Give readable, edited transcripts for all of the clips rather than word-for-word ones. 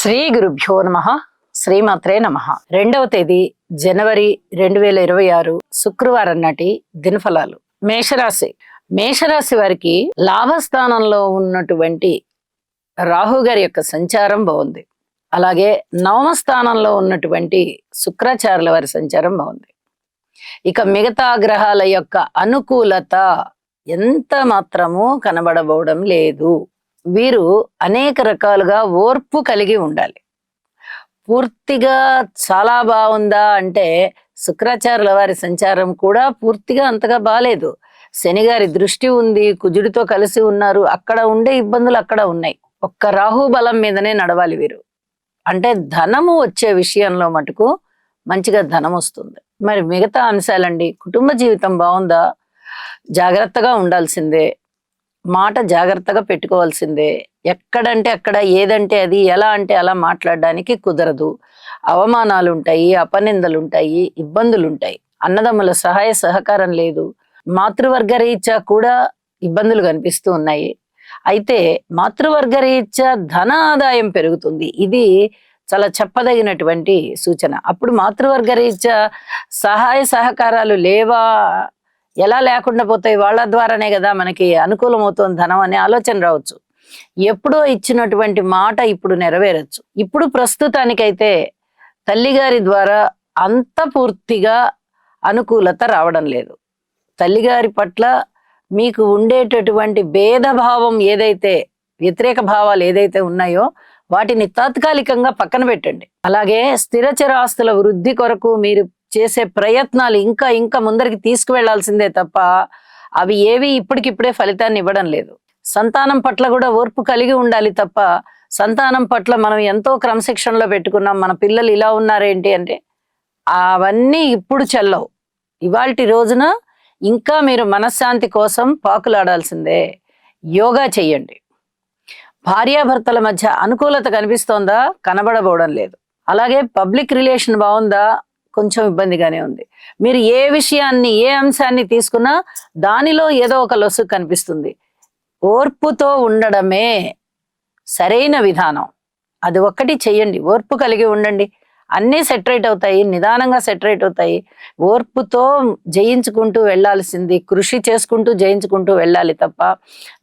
శ్రీ గురుభ్యో నమః. శ్రీమాత్రే నమః. 2వ తేదీ జనవరి 2026 శుక్రవారం నాటి దినఫలాలు. మేషరాశి వారికి లాభస్థానంలో ఉన్నటువంటి రాహు గారి యొక్క సంచారం బాగుంది. అలాగే నవమ స్థానంలో ఉన్నటువంటి శుక్రాచార్యుల వారి సంచారం బాగుంది. ఇక మిగతా గ్రహాల యొక్క అనుకూలత ఎంత మాత్రమూ కనబడబోవడం లేదు. వీరు అనేక రకాలుగా ఓర్పు కలిగి ఉండాలి. పూర్తిగా చాలా బాగుందా అంటే శుక్రాచార్యుల వారి సంచారం కూడా పూర్తిగా అంతగా బాలేదు. శని గారి దృష్టి ఉంది, కుజుడితో కలిసి ఉన్నారు. అక్కడ ఉండే ఇబ్బందులు అక్కడ ఉన్నాయి. ఒక్క రాహు బలం మీదనే నడవాలి వీరు. అంటే ధనము వచ్చే విషయంలో మటుకు మంచిగా ధనం వస్తుంది. మరి మిగతా అంశాలండి, కుటుంబ జీవితం బాగుందా? జాగ్రత్తగా ఉండాల్సిందే. మాట జాగ్రత్తగా పెట్టుకోవాల్సిందే. ఎక్కడంటే అక్కడ, ఏదంటే అది, ఎలా అంటే అలా మాట్లాడడానికి కుదరదు. అవమానాలు ఉంటాయి, అపనిందలు ఉంటాయి, ఇబ్బందులు ఉంటాయి. అన్నదమ్ముల సహాయ సహకారం లేదు. మాతృవర్గ రీత్యా కూడా ఇబ్బందులు కనిపిస్తూ ఉన్నాయి. అయితే మాతృవర్గ రీత్యా ధన ఆదాయం పెరుగుతుంది. ఇది చాలా చెప్పదగినటువంటి సూచన. అప్పుడు మాతృవర్గ రీత్యా సహాయ సహకారాలు లేవా, ఎలా లేకుండా పోతాయి? వాళ్ళ ద్వారానే కదా మనకి అనుకూలమవుతుంది ధనం అనే ఆలోచన రావచ్చు. ఎప్పుడో ఇచ్చినటువంటి మాట ఇప్పుడు నెరవేరచ్చు. ఇప్పుడు ప్రస్తుతానికైతే తల్లిగారి ద్వారా అంత పూర్తిగా అనుకూలత రావడం లేదు. తల్లిగారి పట్ల మీకు ఉండేటటువంటి భేదభావం ఏదైతే, వ్యతిరేక భావాలు ఏదైతే ఉన్నాయో వాటిని తాత్కాలికంగా పక్కన పెట్టండి. అలాగే స్థిరచర ఆస్తుల వృద్ధి కొరకు మీరు చేసే ప్రయత్నాలు ఇంకా ఇంకా ముందరికి తీసుకువెళ్లాల్సిందే తప్ప అవి ఏవి ఇప్పటికిప్పుడే ఫలితాన్ని ఇవ్వడం లేదు. సంతానం పట్ల కూడా ఓర్పు కలిగి ఉండాలి తప్ప, సంతానం పట్ల మనం ఎంతో క్రమశిక్షణలో పెట్టుకున్నాం, మన పిల్లలు ఇలా ఉన్నారేంటి అంటే అవన్నీ ఇప్పుడు చెల్లవు. ఇవాల్టి రోజున ఇంకా మీరు మనశ్శాంతి కోసం పాకులాడాల్సిందే. యోగా చెయ్యండి. భార్యాభర్తల మధ్య అనుకూలత కనిపిస్తోందా? కనబడబోవడం లేదు. అలాగే పబ్లిక్ రిలేషన్ బాగుందా? కొంచెం ఇబ్బందిగానే ఉంది. మీరు ఏ విషయాన్ని, ఏ అంశాన్ని తీసుకున్నా దానిలో ఏదో ఒక లొసు కనిపిస్తుంది. ఓర్పుతో ఉండడమే సరైన విధానం. అది ఒక్కటి చెయ్యండి. ఓర్పు కలిగి ఉండండి. అన్నీ సెటరేట్ అవుతాయి, నిదానంగా సెటరేట్ అవుతాయి. ఓర్పుతో జయించుకుంటూ వెళ్ళాల్సింది, కృషి చేసుకుంటూ జయించుకుంటూ వెళ్ళాలి తప్ప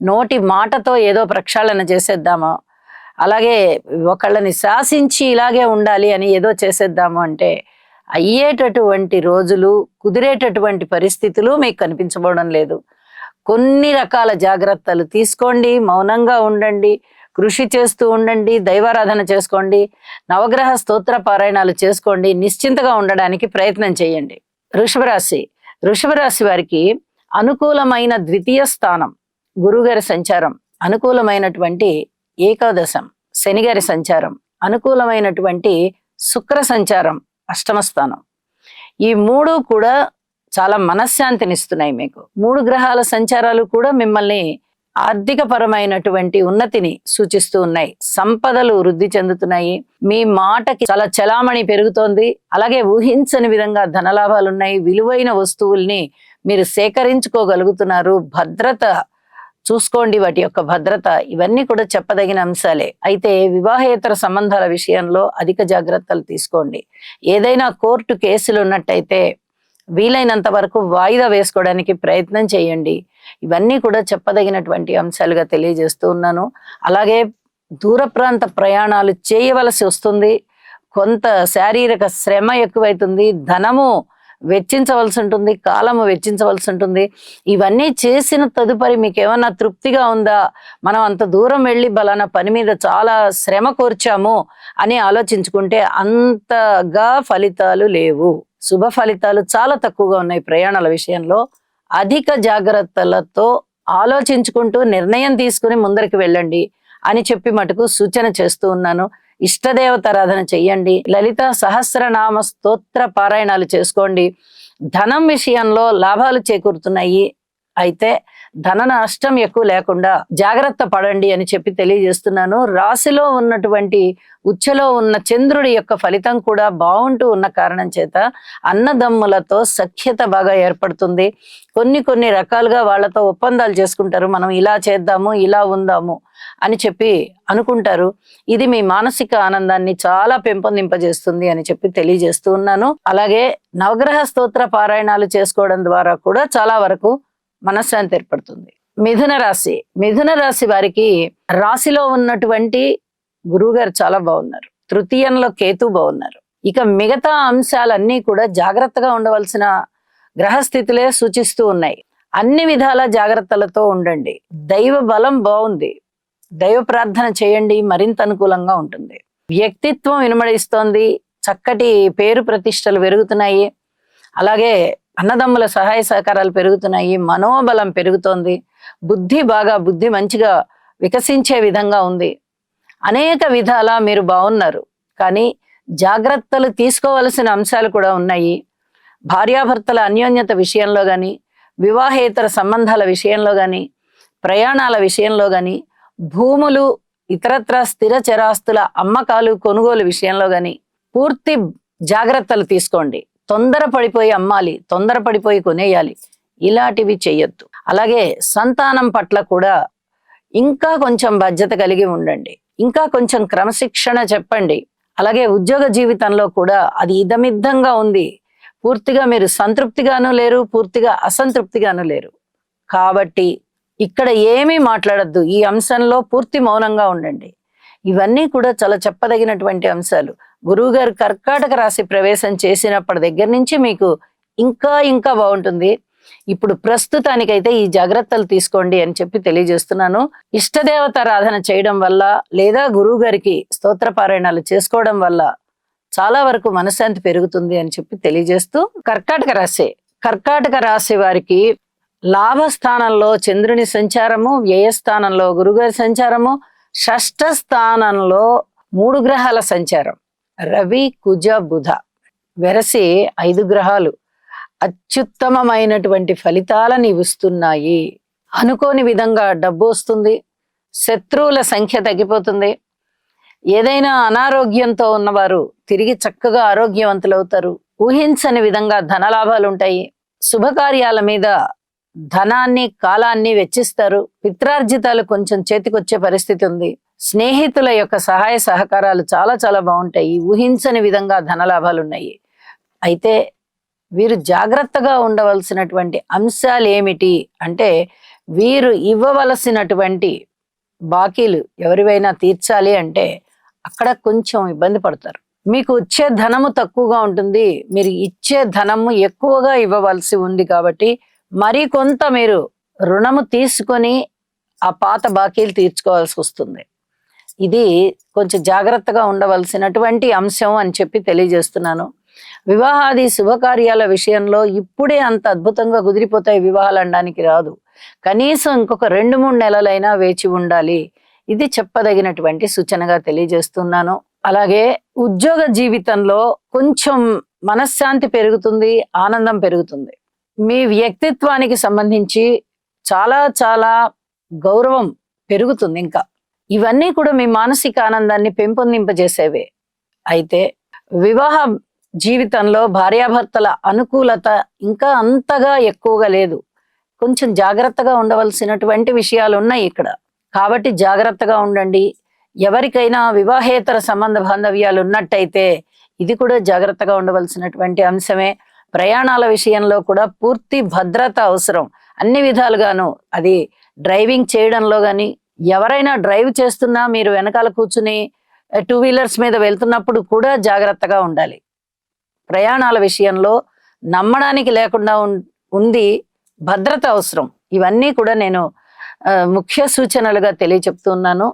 నోటి మాటతో ఏదో ప్రక్షాళన చేసేద్దామా, అలాగే ఒకళ్ళని శాసించి ఇలాగే ఉండాలి అని ఏదో చేసేద్దాము అంటే అయ్యేటటువంటి రోజులు, కుదిరేటటువంటి పరిస్థితులు మీకు కనిపించబోవడం లేదు. కొన్ని రకాల జాగ్రత్తలు తీసుకోండి. మౌనంగా ఉండండి, కృషి చేస్తూ ఉండండి, దైవారాధన చేసుకోండి, నవగ్రహ స్తోత్ర పారాయణాలు చేసుకోండి. నిశ్చింతగా ఉండడానికి ప్రయత్నం చేయండి. వృషభ రాశి వారికి అనుకూలమైన ద్వితీయ స్థానం గురుగారి సంచారం, అనుకూలమైనటువంటి ఏకాదశం శనిగారి సంచారం, అనుకూలమైనటువంటి శుక్ర సంచారం అష్టమ స్థానం. ఈ మూడు కూడా చాలా మనశ్శాంతినిస్తున్నాయి మీకు. 3 గ్రహాల సంచారాలు కూడా మిమ్మల్ని ఆర్థిక పరమైనటువంటి ఉన్నతిని సూచిస్తూ ఉన్నాయి. సంపదలు వృద్ధి చెందుతున్నాయి. మీ మాటకి చాలా చలామణి పెరుగుతోంది. అలాగే ఊహించని విధంగా ధనలాభాలు ఉన్నాయి. విలువైన వస్తువుల్ని మీరు సేకరించుకోగలుగుతున్నారు. భద్రత చూసుకోండి, వాటి యొక్క భద్రత. ఇవన్నీ కూడా చెప్పదగిన అంశాలే. అయితే వివాహేతర సంబంధాల విషయంలో అధిక జాగ్రత్తలు తీసుకోండి. ఏదైనా కోర్టు కేసులు ఉన్నట్టయితే వీలైనంత వరకు వాయిదా వేసుకోవడానికి ప్రయత్నం చేయండి. ఇవన్నీ కూడా చెప్పదగినటువంటి అంశాలుగా తెలియజేస్తూ ఉన్నాను. అలాగే దూర ప్రాంత ప్రయాణాలు చేయవలసి వస్తుంది. కొంత శారీరక శ్రమ ఎక్కువైతుంది, ధనము వెచ్చించవలసి ఉంటుంది, కాలము వెచ్చించవలసి ఉంటుంది. ఇవన్నీ చేసిన తదుపరి మీకు ఏమన్నా తృప్తిగా ఉందా? మనం అంత దూరం వెళ్ళి బలానా పని మీద చాలా శ్రమ కోర్చాము అని ఆలోచించుకుంటే అంతగా ఫలితాలు లేవు. శుభ ఫలితాలు చాలా తక్కువగా ఉన్నాయి. ప్రయాణాల విషయంలో అధిక జాగ్రత్తలతో ఆలోచించుకుంటూ నిర్ణయం తీసుకుని ముందరికి వెళ్ళండి అని చెప్పి మటుకు సూచన చేస్తూ ఉన్నాను. ఇష్టదేవతారాధన చెయ్యండి. లలిత సహస్రనామ స్తోత్ర పారాయణాలు చేసుకోండి. ధనం విషయంలో లాభాలు చేకూరుతున్నాయి. అయితే ధన నష్టం ఎక్కువ లేకుండా జాగ్రత్త పడండి అని చెప్పి తెలియజేస్తున్నాను. రాశిలో ఉన్నటువంటి ఉచ్చలో ఉన్న చంద్రుడి యొక్క ఫలితం కూడా బాగుంటూ ఉన్న కారణం చేత అన్నదమ్ములతో సఖ్యత బాగా ఏర్పడుతుంది. కొన్ని రకాలుగా వాళ్ళతో ఒప్పందాలు చేసుకుంటారు. మనం ఇలా చేద్దాము, ఇలా ఉందాము అని చెప్పి అనుకుంటారు. ఇది మీ మానసిక ఆనందాన్ని చాలా పెంపొందింపజేస్తుంది అని చెప్పి తెలియజేస్తూ ఉన్నాను. అలాగే నవగ్రహ స్తోత్ర పారాయణాలు చేసుకోవడం ద్వారా కూడా చాలా వరకు మనశ్శాంతి ఏర్పడుతుంది. మిథున రాశి వారికి రాశిలో ఉన్నటువంటి గురువుగారు చాలా బాగున్నారు. తృతీయంలో కేతు బాగున్నారు. ఇక మిగతా అంశాలన్నీ కూడా జాగ్రత్తగా ఉండవలసిన గ్రహస్థితులే సూచిస్తూ ఉన్నాయి. అన్ని విధాల జాగ్రత్తలతో ఉండండి. దైవ బలం బాగుంది. దైవ ప్రార్థన చేయండి, మరింత అనుకూలంగా ఉంటుంది. వ్యక్తిత్వం ఇనుమడిస్తోంది. చక్కటి పేరు ప్రతిష్టలు పెరుగుతున్నాయి. అలాగే అన్నదమ్ముల సహాయ సహకారాలు పెరుగుతున్నాయి. మనోబలం పెరుగుతోంది. బుద్ధి మంచిగా వికసించే విధంగా ఉంది. అనేక విధాల మీరు బాగున్నారు. కానీ జాగ్రత్తలు తీసుకోవలసిన అంశాలు కూడా ఉన్నాయి. భార్యాభర్తల అన్యోన్యత విషయంలో కానీ, వివాహేతర సంబంధాల విషయంలో కానీ, ప్రయాణాల విషయంలో కానీ, భూములు ఇతరత్ర స్థిర చరాస్తుల అమ్మకాలు కొనుగోలు విషయంలో కానీ పూర్తి జాగ్రత్తలు తీసుకోండి. తొందరపడిపోయి అమ్మాలి, తొందరపడిపోయి కొనేయాలి, ఇలాంటివి చెయ్యొద్దు. అలాగే సంతానం పట్ల కూడా ఇంకా కొంచెం బాధ్యత కలిగి ఉండండి. ఇంకా కొంచెం క్రమశిక్షణ చెప్పండి. అలాగే ఉద్యోగ జీవితంలో కూడా అది ఇదమిద్దంగా ఉంది. పూర్తిగా మీరు సంతృప్తిగాను లేరు, పూర్తిగా అసంతృప్తిగాను లేరు. కాబట్టి ఇక్కడ ఏమీ మాట్లాడద్దు. ఈ అంశంలో పూర్తి మౌనంగా ఉండండి. ఇవన్నీ కూడా చాలా చెప్పదగినటువంటి అంశాలు. గురువుగారు కర్కాటక రాశి ప్రవేశం చేసినప్పటి దగ్గర నుంచి మీకు ఇంకా బాగుంటుంది. ఇప్పుడు ప్రస్తుతానికైతే ఈ జాగ్రత్తలు తీసుకోండి అని చెప్పి తెలియజేస్తున్నాను. ఇష్టదేవత ఆరాధన చేయడం వల్ల లేదా గురువు గారికి స్తోత్ర పారాయణాలు చేసుకోవడం వల్ల చాలా వరకు మనశ్శాంతి పెరుగుతుంది అని చెప్పి తెలియజేస్తూ, కర్కాటక రాశి వారికి లాభస్థానంలో చంద్రుని సంచారము, వ్యయస్థానంలో గురుగారి సంచారము, షష్ఠ స్థానంలో 3 గ్రహాల సంచారం రవి, కుజ, బుధ వెరసి 5 గ్రహాలు అత్యుత్తమమైనటువంటి ఫలితాలను ఇస్తున్నాయి. అనుకోని విధంగా డబ్బు వస్తుంది. శత్రువుల సంఖ్య తగ్గిపోతుంది. ఏదైనా అనారోగ్యంతో ఉన్నవారు తిరిగి చక్కగా ఆరోగ్యవంతులవుతారు. ఊహించని విధంగా ధనలాభాలు ఉంటాయి. శుభకార్యాల మీద ధనాన్ని, కాలాన్ని వెచ్చిస్తారు. పిత్రార్జితాలు కొంచెం చేతికొచ్చే పరిస్థితి ఉంది. స్నేహితుల యొక్క సహాయ సహకారాలు చాలా బాగుంటాయి. ఊహించని విధంగా ధనలాభాలు ఉన్నాయి. అయితే వీరు జాగ్రత్తగా ఉండవలసినటువంటి అంశాలు ఏమిటి అంటే, వీరు ఇవ్వవలసినటువంటి బాకీలు ఎవరివైనా తీర్చాలి అంటే అక్కడ కొంచెం ఇబ్బంది పడతారు. మీకు వచ్చే ధనము తక్కువగా ఉంటుంది. మీరు ఇచ్చే ధనము ఎక్కువగా ఇవ్వవలసి ఉంది. కాబట్టి మరికొంత మీరు రుణము తీసుకొని ఆ పాత బాకీలు తీర్చుకోవాల్సి వస్తుంది. ఇది కొంచెం జాగ్రత్తగా ఉండవలసినటువంటి అంశం అని చెప్పి తెలియజేస్తున్నాను. వివాహాది శుభకార్యాల విషయంలో ఇప్పుడే అంత అద్భుతంగా కుదిరిపోతాయి. వివాహాలు అనడానికి రాదు. కనీసం ఇంకొక 2-3 నెలలైనా వేచి ఉండాలి. ఇది చెప్పదగినటువంటి సూచనగా తెలియజేస్తున్నాను. అలాగే ఉద్యోగ జీవితంలో కొంచెం మనశ్శాంతి పెరుగుతుంది, ఆనందం పెరుగుతుంది. మీ వ్యక్తిత్వానికి సంబంధించి చాలా గౌరవం పెరుగుతుంది. ఇంకా ఇవన్నీ కూడా మీ మానసిక ఆనందాన్ని పెంపొందింపజేసేవే. అయితే వివాహ జీవితంలో భార్యాభర్తల అనుకూలత ఇంకా అంతగా ఎక్కువగా లేదు. కొంచెం జాగ్రత్తగా ఉండవలసినటువంటి విషయాలు ఉన్నాయి ఇక్కడ. కాబట్టి జాగ్రత్తగా ఉండండి. ఎవరికైనా వివాహేతర సంబంధ బాంధవ్యాలు ఉన్నట్టయితే ఇది కూడా జాగ్రత్తగా ఉండవలసినటువంటి అంశమే. ప్రయాణాల విషయంలో కూడా పూర్తి భద్రత అవసరం. అన్ని విధాలుగాను, అది డ్రైవింగ్ చేయడంలో కానీ, ఎవరైనా డ్రైవ్ చేస్తున్నా మీరు వెనకాల కూర్చుని 2 వీలర్స్ మీద వెళ్తున్నప్పుడు కూడా జాగ్రత్తగా ఉండాలి. ప్రయాణాల విషయంలో నమ్మడానికి లేకుండా ఉంది. భద్రత అవసరం. ఇవన్నీ కూడా నేను ముఖ్య సూచనలుగా తెలియచెప్తున్నాను.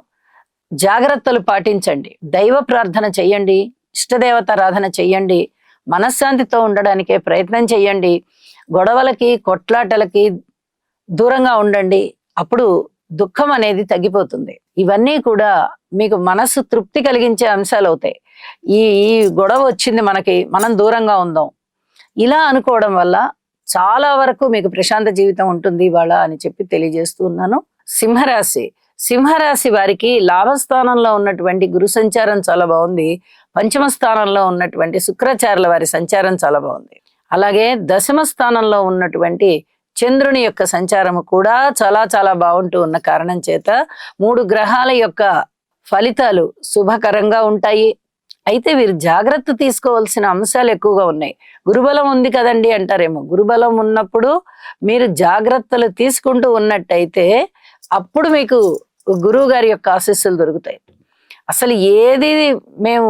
జాగ్రత్తలు పాటించండి. దైవ ప్రార్థన చెయ్యండి. ఇష్టదేవత ఆరాధన చెయ్యండి. మనశ్శాంతితో ఉండడానికే ప్రయత్నం చెయ్యండి. గొడవలకి, కొట్లాటలకి దూరంగా ఉండండి. అప్పుడు దుఃఖం అనేది తగ్గిపోతుంది. ఇవన్నీ కూడా మీకు మనసు తృప్తి కలిగించే అంశాలు అవుతాయి. ఈ గొడవ వచ్చింది మనకి, మనం దూరంగా ఉందాం, ఇలా అనుకోవడం వల్ల చాలా వరకు మీకు ప్రశాంత జీవితం ఉంటుంది ఇవాళ అని చెప్పి తెలియజేస్తూ ఉన్నాను. సింహరాశి. సింహరాశి వారికి లాభస్థానంలో ఉన్నటువంటి గురు సంచారం చాలా బాగుంది. పంచమ స్థానంలో ఉన్నటువంటి శుక్రాచార్యుల వారి సంచారం చాలా బాగుంది. అలాగే దశమ స్థానంలో ఉన్నటువంటి చంద్రుని యొక్క సంచారము కూడా చాలా చాలా బాగుంటూ ఉన్న కారణం చేత 3 గ్రహాల యొక్క ఫలితాలు శుభకరంగా ఉంటాయి. అయితే వీరు జాగ్రత్త తీసుకోవాల్సిన అంశాలు ఎక్కువగా ఉన్నాయి. గురుబలం ఉంది కదండి అంటారేమో. గురుబలం ఉన్నప్పుడు మీరు జాగ్రత్తలు తీసుకుంటూ ఉన్నట్టయితే అప్పుడు మీకు గురువు గారి యొక్క ఆశీస్సులు దొరుకుతాయి. అసలు ఏది మేము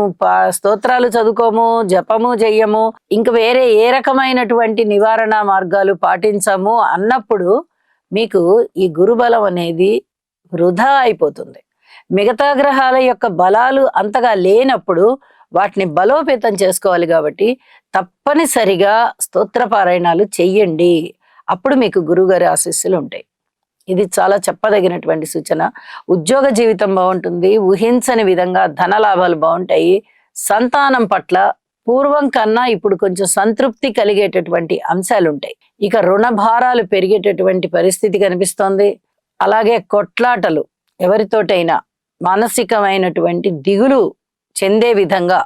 స్తోత్రాలు చదువుకోము, జపము చెయ్యము, ఇంక వేరే ఏ రకమైనటువంటి నివారణ మార్గాలు పాటించము అన్నప్పుడు మీకు ఈ గురుబలం అనేది వృధా అయిపోతుంది. మిగతా గ్రహాల యొక్క బలాలు అంతగా లేనప్పుడు వాటిని బలోపేతం చేసుకోవాలి. కాబట్టి తప్పనిసరిగా స్తోత్ర పారాయణాలు చెయ్యండి. అప్పుడు మీకు గురువుగారి ఆశీస్సులు ఉంటాయి. ఇది చాలా చెప్పదగినటువంటి సూచన. ఉద్యోగ జీవితం బాగుంటుంది. ఊహించని విధంగా ధన లాభాలు బాగుంటాయి. సంతానం పట్ల పూర్వం కన్నా ఇప్పుడు కొంచెం సంతృప్తి కలిగేటటువంటి అంశాలు ఉంటాయి. ఇక రుణ భారాలు పెరిగేటటువంటి పరిస్థితి కనిపిస్తోంది. అలాగే కొట్లాటలు, ఎవరితోటైనా మానసికమైనటువంటి దిగులు చెందే విధంగా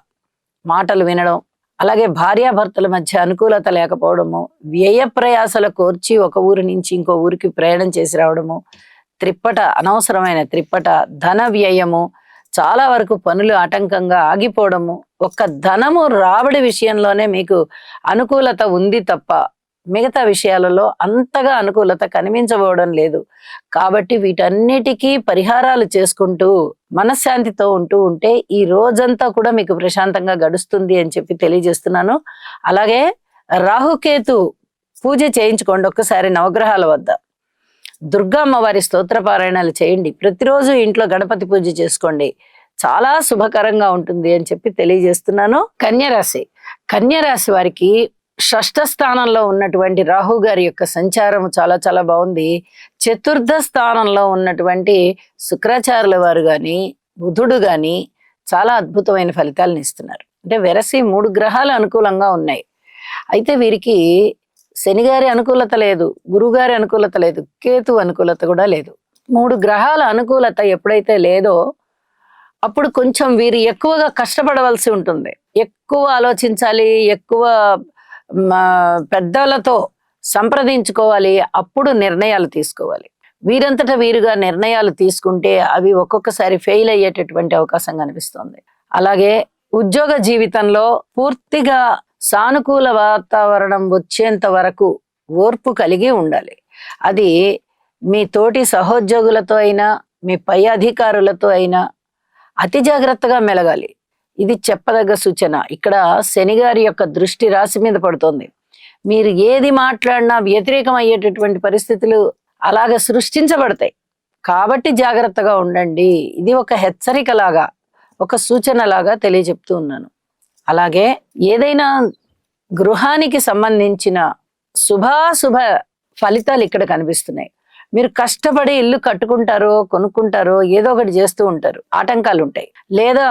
మాటలు వినడం, అలాగే భార్యాభర్తల మధ్య అనుకూలత లేకపోవడము, వ్యయ ప్రయాసల కోర్చి ఒక ఊరి నుంచి ఇంకో ఊరికి ప్రయాణం చేసి రావడము, అనవసరమైన త్రిప్పట, ధన వ్యయము, చాలా వరకు పనులు ఆటంకంగా ఆగిపోవడము, ఒక్క ధనము రాబడి విషయంలోనే మీకు అనుకూలత ఉంది తప్ప మిగతా విషయాలలో అంతగా అనుకూలత కనిపించబోవడం లేదు. కాబట్టి వీటన్నిటికీ పరిహారాలు చేసుకుంటూ మనశ్శాంతితో ఉంటే ఈ రోజంతా కూడా మీకు ప్రశాంతంగా గడుస్తుంది అని చెప్పి తెలియజేస్తున్నాను. అలాగే రాహుకేతు పూజ చేయించుకోండి ఒక్కసారి నవగ్రహాల వద్ద. దుర్గా అమ్మవారి స్తోత్ర పారాయణాలు చేయండి. ప్రతిరోజు ఇంట్లో గణపతి పూజ చేసుకోండి. చాలా శుభకరంగా ఉంటుంది అని చెప్పి తెలియజేస్తున్నాను. కన్యరాశి. కన్యరాశి వారికి షష్ఠ స్థానంలో ఉన్నటువంటి రాహు గారి యొక్క సంచారం చాలా చాలా బాగుంది. చతుర్థ స్థానంలో ఉన్నటువంటి శుక్రాచార్యుల వారు గాని, బుధుడు గాని చాలా అద్భుతమైన ఫలితాలను ఇస్తున్నారు. అంటే వెరసి 3 గ్రహాలు అనుకూలంగా ఉన్నాయి. అయితే వీరికి శనిగారి అనుకూలత లేదు, గురుగారి అనుకూలత లేదు, కేతు అనుకూలత కూడా లేదు. 3 గ్రహాల అనుకూలత ఎప్పుడైతే లేదో అప్పుడు కొంచెం వీరు ఎక్కువగా కష్టపడవలసి ఉంటుంది. ఎక్కువ ఆలోచించాలి, ఎక్కువ పెద్దలతో సంప్రదించుకోవాలి, అప్పుడు నిర్ణయాలు తీసుకోవాలి. వీరంతటా వీరుగా నిర్ణయాలు తీసుకుంటే అవి ఒక్కొక్కసారి ఫెయిల్ అయ్యేటటువంటి అవకాశం కనిపిస్తుంది. అలాగే ఉద్యోగ జీవితంలో పూర్తిగా సానుకూల వాతావరణం వచ్చేంత వరకు ఓర్పు కలిగి ఉండాలి. అది మీ తోటి సహోద్యోగులతో అయినా, మీ పై అధికారులతో అయినా అతి జాగ్రత్తగా మెలగాలి. ఇది చెప్పదగ్గ సూచన. ఇక్కడ శనిగారి యొక్క దృష్టి రాశి మీద పడుతోంది. మీరు ఏది మాట్లాడినా వ్యతిరేకం అయ్యేటటువంటి పరిస్థితులు అలాగ సృష్టించబడతాయి. కాబట్టి జాగ్రత్తగా ఉండండి. ఇది ఒక హెచ్చరికలాగా, ఒక సూచనలాగా తెలియజెప్తూ ఉన్నాను. అలాగే ఏదైనా గృహానికి సంబంధించిన శుభాశుభ ఫలితాలు ఇక్కడ కనిపిస్తున్నాయి. మీరు కష్టపడి ఇల్లు కట్టుకుంటారో, కొనుక్కుంటారో, ఏదో ఒకటి చేస్తూ ఉంటారు, ఆటంకాలు ఉంటాయి. లేదా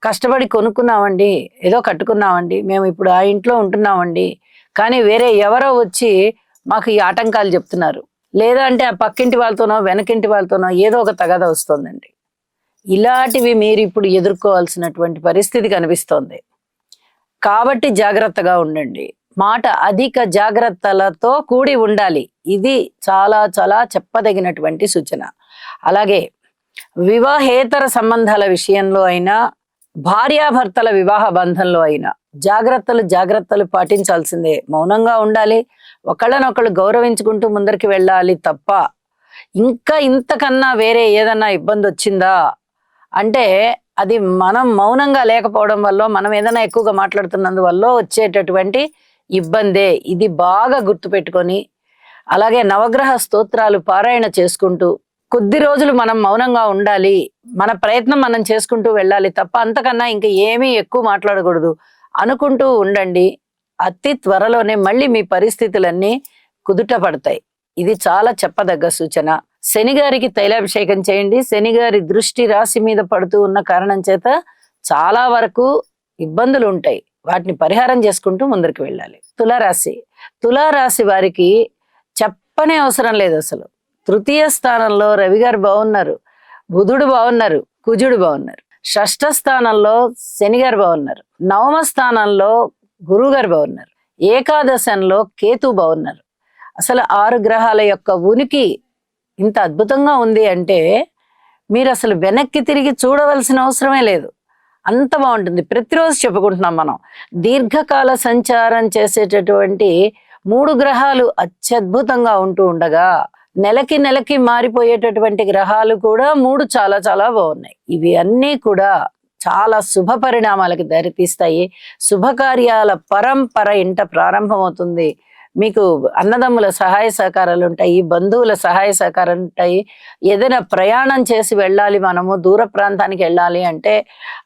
కష్టపడి కొనుక్కున్నామండి, ఏదో కట్టుకున్నామండి, మేము ఇప్పుడు ఆ ఇంట్లో ఉంటున్నామండి, కానీ వేరే ఎవరో వచ్చి మాకు ఈ ఆటంకాలు చెప్తున్నారు. లేదా అంటే ఆ పక్కింటి వాళ్ళతోనో వెనకింటి వాళ్ళతోనో ఏదో ఒక తగాద వస్తుందండి. ఇలాంటివి మీరు ఇప్పుడు ఎదుర్కోవాల్సినటువంటి పరిస్థితి కనిపిస్తోంది. కాబట్టి జాగ్రత్తగా ఉండండి. మాట అధిక జాగ్రత్తలతో కూడి ఉండాలి. ఇది చాలా చాలా చెప్పదగినటువంటి సూచన. అలాగే వివాహేతర సంబంధాల విషయంలో అయినా, భార్యాభర్తల వివాహ బంధంలో అయినా జాగ్రత్తలు పాటించాల్సిందే. మౌనంగా ఉండాలి, ఒకళ్ళనొకళ్ళు గౌరవించుకుంటూ ముందరికి వెళ్ళాలి తప్ప ఇంకా ఇంతకన్నా వేరే ఏదన్నా ఇబ్బంది వచ్చిందా అంటే అది మనం మౌనంగా లేకపోవడం వల్ల, మనం ఏదైనా ఎక్కువగా మాట్లాడుతున్నందువల్ల వచ్చేటటువంటి ఇబ్బందే. ఇది బాగా గుర్తుపెట్టుకొని అలాగే నవగ్రహ స్తోత్రాలు పారాయణ చేసుకుంటూ కొద్ది రోజులు మనం మౌనంగా ఉండాలి. మన ప్రయత్నం మనం చేసుకుంటూ వెళ్ళాలి తప్ప అంతకన్నా ఇంకా ఏమీ ఎక్కువ మాట్లాడకూడదు అనుకుంటూ ఉండండి. అతి త్వరలోనే మళ్ళీ మీ పరిస్థితులన్నీ కుదుట పడతాయి. ఇది చాలా చెప్పదగ్గ సూచన. శనిగారికి తైలాభిషేకం చేయండి. శనిగారి దృష్టి రాశి మీద పడుతూ ఉన్న కారణం చేత చాలా వరకు ఇబ్బందులు ఉంటాయి. వాటిని పరిహారం చేసుకుంటూ ముందరికి వెళ్ళాలి. తులారాశి వారికి చెప్పనే అవసరం లేదు. అసలు తృతీయ స్థానంలో రవి గారు బాగున్నారు, బుధుడు బాగున్నారు, కుజుడు బాగున్నారు. షష్ఠ స్థానంలో శని గారు బాగున్నారు, నవమ స్థానంలో గురువు గారు బాగున్నారు, ఏకాదశంలో కేతు బాగున్నారు. అసలు 6 గ్రహాల యొక్క ఉనికి ఇంత అద్భుతంగా ఉంది అంటే మీరు అసలు వెనక్కి తిరిగి చూడవలసిన అవసరమే లేదు. అంత బాగుంటుంది. ప్రతిరోజు చెప్పుకుంటున్నాం మనం. దీర్ఘకాల సంచారం చేసేటటువంటి 3 గ్రహాలు అత్యద్భుతంగా ఉంటూ ఉండగా నెలకి మారిపోయేటటువంటి గ్రహాలు కూడా 3 చాలా చాలా బాగున్నాయి. ఇవి అన్నీ కూడా చాలా శుభ పరిణామాలకు దారితీస్తాయి. శుభకార్యాల పరంపర ఇంట ప్రారంభమవుతుంది. మీకు అన్నదమ్ముల సహాయ సహకారాలు ఉంటాయి, బంధువుల సహాయ సహకారాలు ఉంటాయి. ఏదైనా ప్రయాణం చేసి వెళ్ళాలి, మనము దూర ప్రాంతానికి వెళ్ళాలి అంటే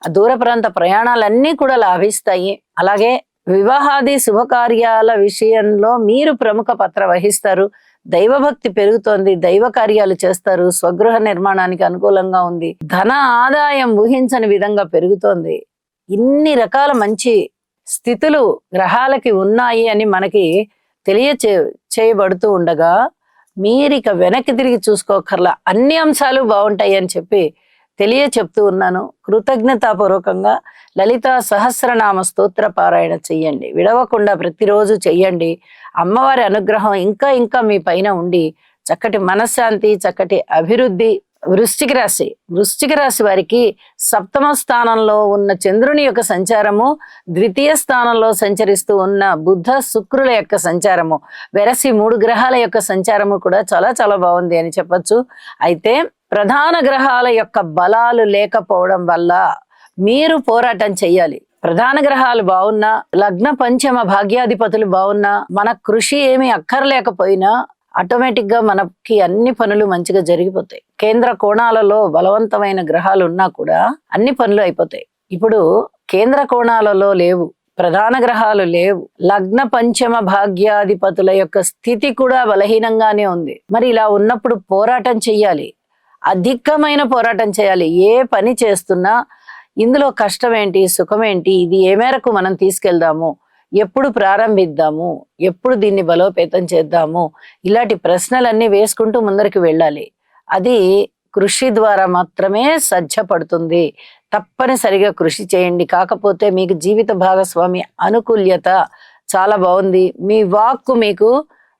ఆ దూర ప్రాంత ప్రయాణాలన్నీ కూడా లాభిస్తాయి. అలాగే వివాహాది శుభకార్యాల విషయంలో మీరు ప్రముఖ పాత్ర వహిస్తారు. దైవభక్తి పెరుగుతోంది, దైవ కార్యాలు చేస్తారు. స్వగృహ నిర్మాణానికి అనుకూలంగా ఉంది. ధన ఆదాయం ఊహించని విధంగా పెరుగుతోంది. ఇన్ని రకాల మంచి స్థితులు గ్రహాలకి ఉన్నాయి అని మనకి చేయబడుతూ ఉండగా మీరిక వెనక్కి తిరిగి చూసుకోకర్లా, అన్ని అంశాలు బాగుంటాయి అని చెప్పి చెప్తూ ఉన్నాను. కృతజ్ఞతాపూర్వకంగా లలితా సహస్రనామ స్తోత్ర పారాయణ చెయ్యండి, విడవకుండా ప్రతిరోజు చెయ్యండి. అమ్మవారి అనుగ్రహం ఇంకా ఇంకా మీ పైన ఉండి చక్కటి మనశ్శాంతి, చక్కటి అభివృద్ధి. వృశ్చిక రాశి వారికి 7వ స్థానంలో ఉన్న చంద్రుని యొక్క సంచారము, ద్వితీయ స్థానంలో సంచరిస్తూ ఉన్న బుధ శుక్రుల యొక్క సంచారము, వెరసి 3 గ్రహాల యొక్క సంచారము కూడా చాలా చాలా బాగుంది అని చెప్పొచ్చు. అయితే ప్రధాన గ్రహాల యొక్క బలాలు లేకపోవడం వల్ల మీరు పోరాటం చెయ్యాలి. ప్రధాన గ్రహాలు బాగున్నా, లగ్న పంచమ భాగ్యాధిపతులు బాగున్నా, మన కృషి ఏమీ అక్కర్లేకపోయినా ఆటోమేటిక్ గా మనకి అన్ని పనులు మంచిగా జరిగిపోతాయి. కేంద్ర కోణాలలో బలవంతమైన గ్రహాలు ఉన్నా కూడా అన్ని పనులు అయిపోతాయి. ఇప్పుడు కేంద్ర కోణాలలో లేవు, ప్రధాన గ్రహాలు లేవు, లగ్న పంచమ భాగ్యాధిపతుల యొక్క స్థితి కూడా బలహీనంగానే ఉంది. మరి ఇలా ఉన్నప్పుడు పోరాటం చెయ్యాలి, అధికమైన పోరాటం చేయాలి. ఏ పని చేస్తున్నా ఇందులో కష్టం ఏంటి, సుఖం ఏంటి, ఇది ఏ మేరకు మనం తీసుకెళ్దాము, ఎప్పుడు ప్రారంభిద్దాము, ఎప్పుడు దీన్ని బలోపేతం చేద్దాము, ఇలాంటి ప్రశ్నలన్నీ వేసుకుంటూ ముందరికి వెళ్ళాలి. అది కృషి ద్వారా మాత్రమే సాధ్యపడుతుంది. తప్పనిసరిగా కృషి చేయండి. కాకపోతే మీకు జీవిత భాగస్వామి అనుకూల్యత చాలా బాగుంది. మీ వాక్కు మీకు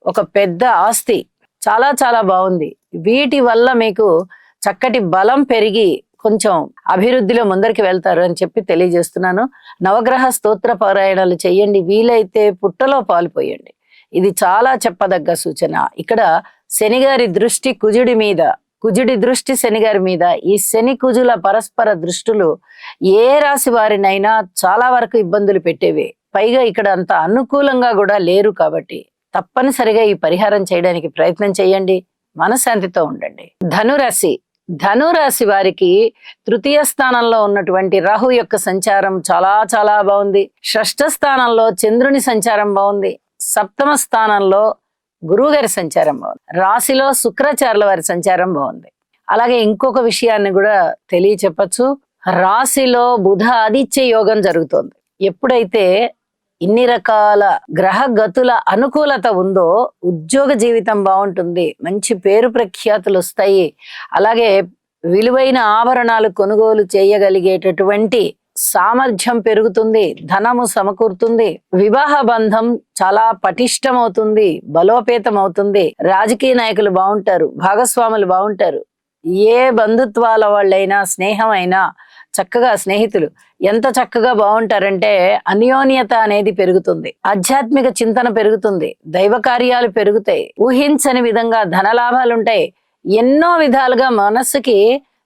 ఒక పెద్ద ఆస్తి, చాలా చాలా బాగుంది. వీటి వల్ల మీకు చక్కటి బలం పెరిగి కొంచెం అభివృద్ధిలో ముందరికి వెళ్తారు అని చెప్పి తెలియజేస్తున్నాను. నవగ్రహ స్తోత్ర పారాయణాలు చెయ్యండి. వీలైతే పుట్టలో పాల్పోయండి. ఇది చాలా చెప్పదగ్గ సూచన. ఇక్కడ శనిగారి దృష్టి కుజుడి మీద, కుజుడి దృష్టి శనిగారి మీద. ఈ శని కుజుల పరస్పర దృష్టులు ఏ రాశి వారినైనా చాలా వరకు ఇబ్బందులు పెట్టేవే. పైగా ఇక్కడ అంత అనుకూలంగా కూడా లేరు. కాబట్టి తప్పనిసరిగా ఈ పరిహారం చేయడానికి ప్రయత్నం చేయండి. మనశ్శాంతితో ఉండండి. ధనురాశి వారికి తృతీయ స్థానంలో ఉన్నటువంటి రాహు యొక్క సంచారం చాలా చాలా బాగుంది. షష్ఠ స్థానంలో చంద్రుని సంచారం బాగుంది. 7వ స్థానంలో గురువు గారి సంచారం బాగుంది. రాశిలో శుక్రాచార్యుల వారి సంచారం బాగుంది. అలాగే ఇంకొక విషయాన్ని కూడా తెలియచెప్పచ్చు. రాశిలో బుధ ఆదిత్య యోగం జరుగుతోంది. ఎప్పుడైతే ఇన్ని రకాల గ్రహ గతుల అనుకూలత ఉందో ఉద్యోగ జీవితం బాగుంటుంది, మంచి పేరు ప్రఖ్యాతులు వస్తాయి. అలాగే విలువైన ఆభరణాలు కొనుగోలు చేయగలిగేటటువంటి సామర్థ్యం పెరుగుతుంది, ధనము సమకూరుతుంది, వివాహ బంధం చాలా పటిష్టమవుతుంది, బలోపేతం అవుతుంది. రాజకీయ నాయకులు బాగుంటారు, భాగస్వాములు బాగుంటారు. ఏ బంధుత్వాల వాళ్ళైనా, స్నేహం అయినా, చక్కగా స్నేహితులు ఎంత చక్కగా బాగుంటారంటే అన్యోన్యత అనేది పెరుగుతుంది, ఆధ్యాత్మిక చింతన పెరుగుతుంది, దైవ కార్యాలు పెరుగుతాయి, ఊహించని విధంగా ధనలాభాలుంటాయి. ఎన్నో విధాలుగా మనస్సుకి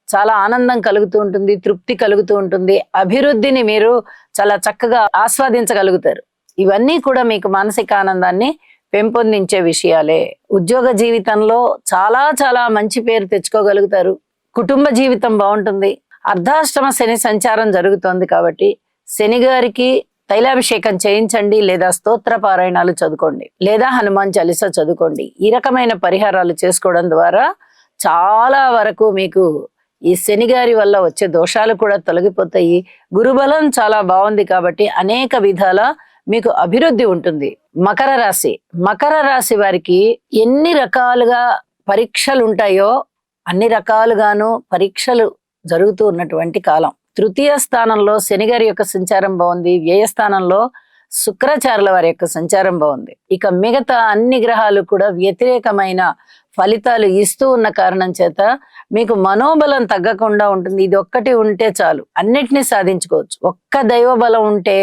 చాలా ఆనందం కలుగుతూ ఉంటుంది, తృప్తి కలుగుతూ ఉంటుంది. అభివృద్ధిని మీరు చాలా చక్కగా ఆస్వాదించగలుగుతారు. ఇవన్నీ కూడా మీకు మానసిక ఆనందాన్ని పెంపొందించే విషయాలే. ఉద్యోగ జీవితంలో చాలా చాలా మంచి పేరు తెచ్చుకోగలుగుతారు. కుటుంబ జీవితం బాగుంటుంది. అర్ధాష్టమ శని సంచారం జరుగుతోంది కాబట్టి శని గారికి తైలాభిషేకం చేయించండి, లేదా స్తోత్ర పారాయణాలు చదువుకోండి, లేదా హనుమాన్ చాలీసా చదువుకోండి. ఈ రకమైన పరిహారాలు చేసుకోవడం ద్వారా చాలా వరకు మీకు ఈ శని గారి వల్ల వచ్చే దోషాలు కూడా తొలగిపోతాయి. గురుబలం చాలా బాగుంది కాబట్టి అనేక విధాల మీకు అభివృద్ధి ఉంటుంది. మకర రాశి, మకర రాశి వారికి ఎన్ని రకాలుగా పరీక్షలు ఉంటాయో అన్ని రకాలుగాను పరీక్షలు జరుగుతూ ఉన్నటువంటి కాలం. తృతీయ స్థానంలో శని గారి యొక్క సంచారం బాగుంది. వ్యయ స్థానంలో శుక్రాచార్యుల వారి యొక్క సంచారం బాగుంది. ఇక మిగతా అన్ని గ్రహాలు కూడా వ్యతిరేకమైన ఫలితాలు ఇస్తూ ఉన్న కారణం చేత మీకు మనోబలం తగ్గకుండా ఉంటుంది. ఇది ఒక్కటి ఉంటే చాలు, అన్నిటినీ సాధించుకోవచ్చు. ఒక్క దైవ బలం ఉంటే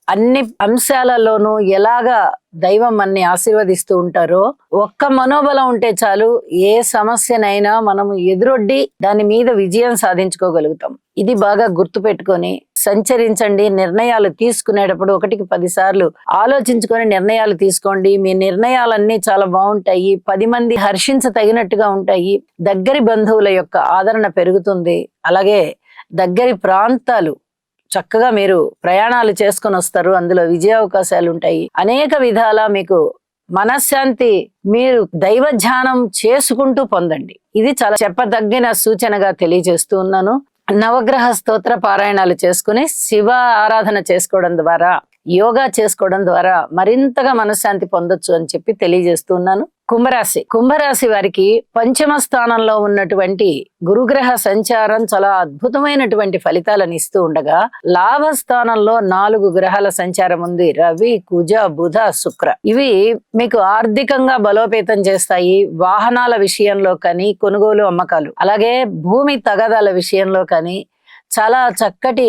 అన్ని అంశాలలోనూ ఎలాగా దైవం అన్ని ఆశీర్వదిస్తూ ఉంటారో, ఒక్క మనోబలం ఉంటే చాలు ఏ సమస్యనైనా మనము ఎదురొడ్డి దాని మీద విజయం సాధించుకోగలుగుతాం. ఇది బాగా గుర్తు పెట్టుకొని సంచరించండి. నిర్ణయాలు తీసుకునేటప్పుడు 1కి 10 సార్లు ఆలోచించుకొని నిర్ణయాలు తీసుకోండి. మీ నిర్ణయాలన్నీ చాలా బాగుంటాయి. 10 మంది హర్షించతగినట్టుగా ఉంటాయి. దగ్గరి బంధువుల యొక్క ఆదరణ పెరుగుతుంది. అలాగే దగ్గరి ప్రాంతాలు చక్కగా మీరు ప్రయాణాలు చేసుకొని వస్తారు. అందులో విజయ అవకాశాలు ఉంటాయి. అనేక విధాల మీకు మనశ్శాంతి మీరు దైవ ధ్యానం చేసుకుంటూ పొందండి. ఇది చాలా చెప్పదగిన సూచనగా తెలియజేస్తూ ఉన్నాను. నవగ్రహ స్తోత్ర పారాయణాలు చేసుకుని శివ ఆరాధన చేసుకోవడం ద్వారా, యోగా చేసుకోవడం ద్వారా మరింతగా మనశ్శాంతి పొందొచ్చు అని చెప్పి తెలియజేస్తున్నాను. కుంభరాశి, కుంభరాశి వారికి పంచమ స్థానంలో ఉన్నటువంటి గురుగ్రహ సంచారం చాలా అద్భుతమైనటువంటి ఫలితాలను ఇస్తూ ఉండగా, లాభస్థానంలో 4 గ్రహాల సంచారం ఉంది. రవి, కుజ, బుధ, శుక్ర. ఇవి మీకు ఆర్థికంగా బలోపేతం చేస్తాయి. వాహనాల విషయంలో కానీ, కొనుగోలు అమ్మకాలు, అలాగే భూమి తగాదాల విషయంలో కానీ చాలా చక్కటి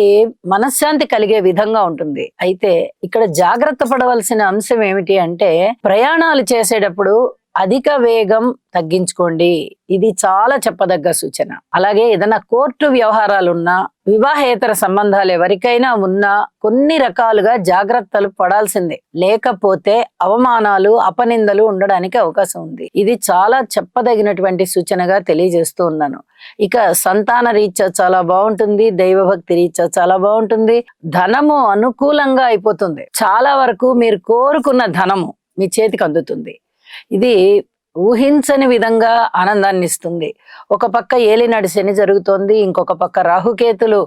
మనశ్శాంతి కలిగే విధంగా ఉంటుంది. అయితే ఇక్కడ జాగ్రత్త పడవలసిన అంశం ఏమిటి అంటే, ప్రయాణాలు చేసేటప్పుడు అధిక వేగం తగ్గించుకోండి. ఇది చాలా చెప్పదగ్గ సూచన. అలాగే ఏదైనా కోర్టు వ్యవహారాలున్నా, వివాహేతర సంబంధాలు ఎవరికైనా ఉన్నా కొన్ని రకాలుగా జాగ్రత్తలు పడాల్సిందే. లేకపోతే అవమానాలు, అపనిందలు ఉండడానికి అవకాశం ఉంది. ఇది చాలా చెప్పదగినటువంటి సూచనగా తెలియజేస్తూ ఉన్నాను. ఇక సంతాన రీత్యా చాలా బాగుంటుంది. దైవభక్తి రీత్యా చాలా బాగుంటుంది. ధనము అనుకూలంగా అయిపోతుంది. చాలా వరకు మీరు కోరుకున్న ధనము మీ చేతికి అందుతుంది. ఇది ఊహించని విధంగా ఆనందాన్ని ఇస్తుంది. ఒక పక్క ఏలినాటి శని జరుగుతోంది, ఇంకొక పక్క రాహుకేతులు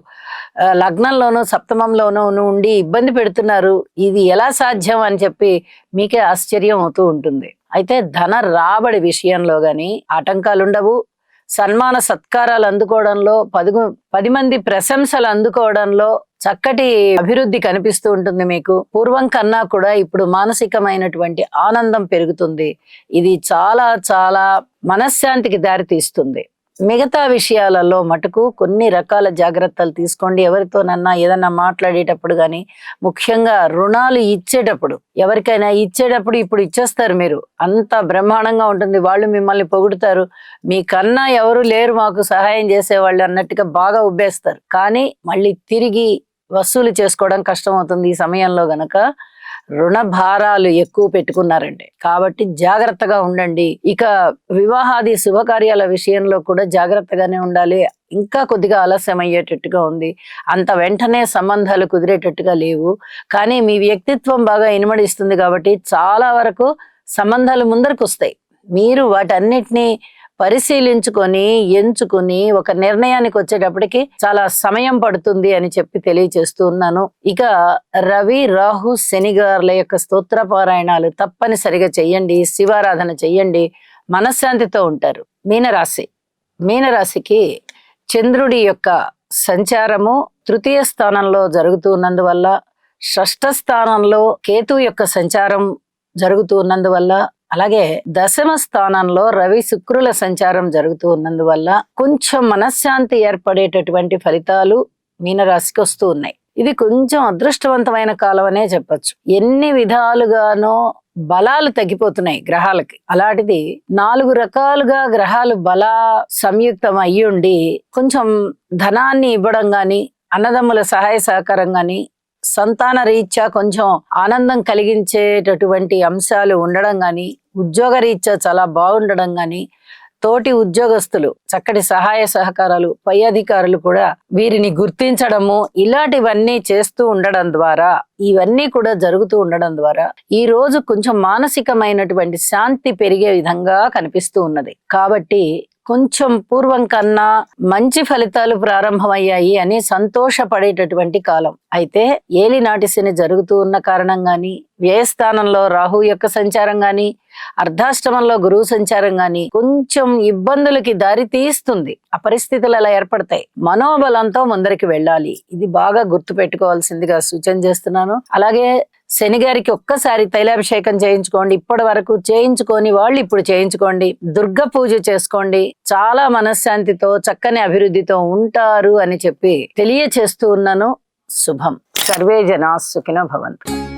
లగ్నంలోనూ సప్తమంలోనూ ఉండి ఇబ్బంది పెడుతున్నారు. ఇది ఎలా సాధ్యం అని చెప్పి మీకే ఆశ్చర్యం అవుతూ ఉంటుంది. అయితే ధన రాబడి విషయంలో గాని ఆటంకాలు ఉండవు. సన్మాన సత్కారాలు అందుకోవడంలో, 10 మంది ప్రశంసలు అందుకోవడంలో చక్కటి అభివృద్ధి కనిపిస్తూ ఉంటుంది. మీకు పూర్వం కన్నా కూడా ఇప్పుడు మానసికమైనటువంటి ఆనందం పెరుగుతుంది. ఇది చాలా చాలా మనశ్శాంతికి దారితీస్తుంది. మిగతా విషయాలలో మటుకు కొన్ని రకాల జాగ్రత్తలు తీసుకోండి. ఎవరితోనన్నా ఏదన్నా మాట్లాడేటప్పుడు కానీ, ముఖ్యంగా రుణాలు ఇచ్చేటప్పుడు, ఎవరికైనా ఇచ్చేటప్పుడు ఇప్పుడు ఇచ్చేస్తారు మీరు, అంత బ్రహ్మాండంగా ఉంటుంది. వాళ్ళు మిమ్మల్ని పొగుడుతారు. మీకన్నా ఎవరు లేరు మాకు సహాయం చేసేవాళ్ళు అన్నట్టుగా బాగా ఉబ్బేస్తారు. కానీ మళ్ళీ తిరిగి వసూలు చేసుకోవడం కష్టం అవుతుంది ఈ సమయంలో గనక. రుణ భారాలు ఎక్కువ పెట్టుకున్నారండి. కాబట్టి జాగ్రత్తగా ఉండండి. ఇక వివాహాది శుభకార్యాల విషయంలో కూడా జాగ్రత్తగానే ఉండాలి. ఇంకా కొద్దిగా ఆలస్యం అయ్యేటట్టుగా ఉంది. అంత వెంటనే సంబంధాలు కుదిరేటట్టుగా లేవు. కానీ మీ వ్యక్తిత్వం బాగా ఇనుమడిస్తుంది కాబట్టి చాలా వరకు సంబంధాలు ముందరకు వస్తాయి. మీరు వాటన్నిటినీ పరిశీలించుకొని ఎంచుకుని ఒక నిర్ణయానికి వచ్చేటప్పటికి చాలా సమయం పడుతుంది అని చెప్పి తెలియజేస్తూ ఉన్నాను. ఇక రవి, రాహు, శని గారుల యొక్క స్తోత్ర పారాయణాలు తప్పనిసరిగా చెయ్యండి. శివారాధన చెయ్యండి. మనశ్శాంతితో ఉంటారు. మీనరాశి, మీనరాశికి చంద్రుడి యొక్క సంచారము తృతీయ స్థానంలో జరుగుతూ ఉన్నందువల్ల, షష్ఠ స్థానంలో కేతు యొక్క సంచారం జరుగుతూ ఉన్నందువల్ల, అలాగే దశమ స్థానంలో రవి శుక్రుల సంచారం జరుగుతూ ఉన్నందువల్ల కొంచెం మనశ్శాంతి ఏర్పడేటటువంటి ఫలితాలు మీనరాశికి వస్తూ ఉన్నాయి. ఇది కొంచెం అదృష్టవంతమైన కాలం అనే చెప్పచ్చు. ఎన్ని విధాలుగానో బలాలు తగ్గిపోతున్నాయి గ్రహాలకి. అలాంటిది 4 రకాలుగా గ్రహాలు బల సంయుక్తం అయ్యుండి కొంచెం ధనాన్ని ఇవ్వడం గాని, అన్నదమ్ముల సహాయ సహకారం గాని, సంతాన రీత్యా కొంచెం ఆనందం కలిగించేటటువంటి అంశాలు ఉండడం గాని, ఉద్యోగ రీత్యా చాలా బాగుండడం గాని, తోటి ఉద్యోగస్తులు చక్కటి సహాయ సహకారాలు, పై అధికారులు కూడా వీరిని గుర్తించడము, ఇలాంటివన్నీ చేస్తూ ఉండడం ద్వారా, ఇవన్నీ కూడా జరుగుతూ ఉండడం ద్వారా ఈ రోజు కొంచెం మానసికమైనటువంటి శాంతి పెరిగే విధంగా కనిపిస్తూ ఉన్నది. కాబట్టి కొంచెం పూర్వం కన్నా మంచి ఫలితాలు ప్రారంభమయ్యాయి అని సంతోషపడేటటువంటి కాలం. అయితే ఏలినాటి శని జరుగుతూ ఉన్న కారణంగాని, వ్యయస్థానంలో రాహు యొక్క సంచారం గాని, అర్ధాష్టమంలో గురువు సంచారం గాని కొంచెం ఇబ్బందులకి దారి తీస్తుంది. ఆ పరిస్థితులు అలా ఏర్పడతాయి. మనోబలంతో ముందరికి వెళ్ళాలి. ఇది బాగా గుర్తు పెట్టుకోవాల్సిందిగా సూచన చేస్తున్నాను. అలాగే శని గారికి ఒక్కసారి తైలాభిషేకం చేయించుకోండి. ఇప్పటి వరకు చేయించుకొని వాళ్ళు ఇప్పుడు చేయించుకోండి. దుర్గ పూజ చేసుకోండి. చాలా మనశ్శాంతితో చక్కని అభివృద్ధితో ఉంటారు అని చెప్పి తెలియచేస్తూ ఉన్నాను. శుభం. సర్వే జనా సుఖినో భవంతు.